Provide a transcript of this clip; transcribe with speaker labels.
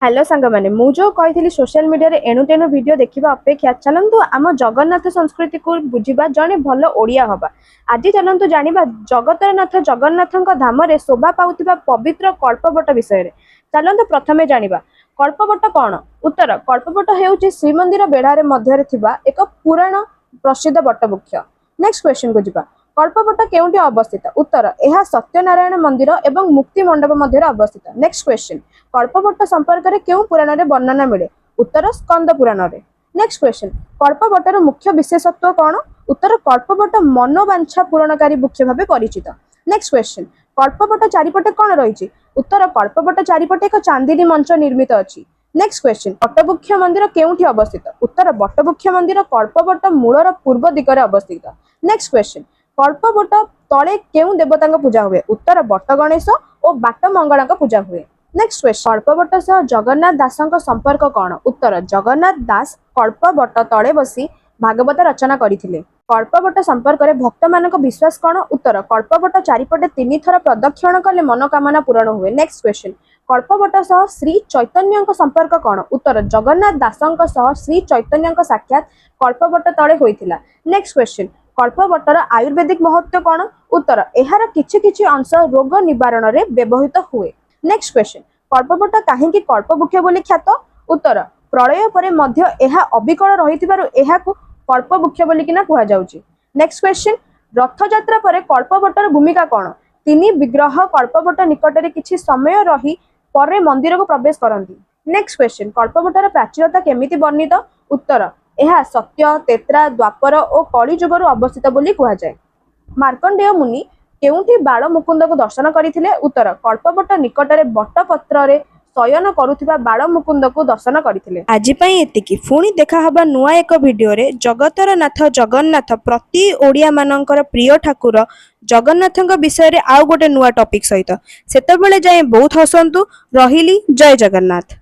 Speaker 1: Hello सांग मैंने मु जो कही सोशल मीडिया रे एणु तेणु वीडियो देखा अपेक्षा चलतु आम जगन्नाथ संस्कृति को बुझा जड़े भल ओडिया हवा। आज चलतु जाना जगतर नाथ जगन्नाथ धाम रे शोभा पाउथिबा पवित्र कल्पवट विषय रे। चलतु प्रथमे जानिबा कल्पवट कौन। उत्तर कल्पवट हेउची श्रीमंदिर बेढ़ारे मध्य थिबा एक पुराण प्रसिद्ध वटवृक्ष। नेक्स्ट क्वेश्चन को जिबा कल्पवट केउंटी अवस्थित। उत्तर यह सत्यनारायण मंदिर एवं मुक्ति मंडप मध्य अवस्थित। नेक्स्ट क्वेश्चन कल्पवट संपर्क में क्यों पुराण में वर्णना मिले। उत्तर स्कंद पुराण में। नेक्स्ट क्वेश्चन कल्पवटर मुख्य विशेषत्व कौन। उत्तर कल्पवट मनोवांछा पूरणकारी वृक्ष भाव परिचित। नेक्स्ट क्वेश्चन कल्पवट चारिपटे कौन रही। उत्तर कल्पवट चारिपटे एक चांदिनी मंच निर्मित अच्छी। नेक्स्ट क्वेश्चन बटवृक्ष मंदिर केउठी अवस्थित। उत्तर बटवृक्ष मंदिर कल्पवट मूलर पूर्व दिगरे अवस्थित। नेक्स्ट क्वेश्चन कल्पवट तले केउं देवता पूजा हुए। उत्तर बट गणेश और बाट मंगला पूजा हुए। नेक्स्ट क्वेश्चन कल्पवट सह जगन्नाथ दासक संपर्क कौन। उत्तर जगन्नाथ दास कल्पवट तले बसी भागवत रचना करथिले। कल्पवट संपर्क में भक्त मानक विश्वास कौन। उत्तर कल्पवट चारिपटे 3 थर प्रदक्षिण कले मनोकामना पूरण हुए। नेक्स्ट क्वेश्चन कल्पवट सह श्री चैतन्य संपर्क कौन। उत्तर जगन्नाथ दासक सह श्री चैतन्य साक्षात कल्पवट तले होइथिला। नेक्स्ट क्वेश्चन कल्पवटर आयुर्वेदिक महत्व कौन। उत्तर यार किछि अंश रोग निवारण रे व्यवहृत हुए। नेक्स्ट क्वेश्चन कल्पवट काहेकि कल्पवृक्ष बोली ख्यात। उत्तर प्रलय परे मध्य यह अविकल रहिथिबारु एहाकु कल्पवृक्ष बोली किना कुहा जाउची। नेक्स्ट क्वेश्चन रथ यात्रा परे कल्पवटर भूमिका कौन। 3 विग्रह कल्पवट निकट रे किछि समय रही परे मंदिर को प्रवेश करंती। नेक्स्ट क्वेश्चन कल्पवटर प्राचीनता केमिति वर्णित। उत्तर यह सत्य तेत्रा द्वापर और कली जुगर अवस्थित बोली कुहा जाए। मार्कंडेय मुनि केउंठी बाल मुकुंद को दर्शन करथिले। उत्तर कल्पवट निकट रे बटपत्र रे शयन करुथिबा बाल मुकुंद को दर्शन करथिले। आज पई एतिकी पुणी देखा हबा नुआ एक वीडियो रे जगतर नाथ जगन्नाथ प्रति ओडिया मानकर प्रिय ठाकुर जगन्नाथଙ୍କ विषय रे आउ गोटे नुआ टॉपिक सहित सेतबेले जाए बहुत हसंतु रहिली। जय जगन्नाथ।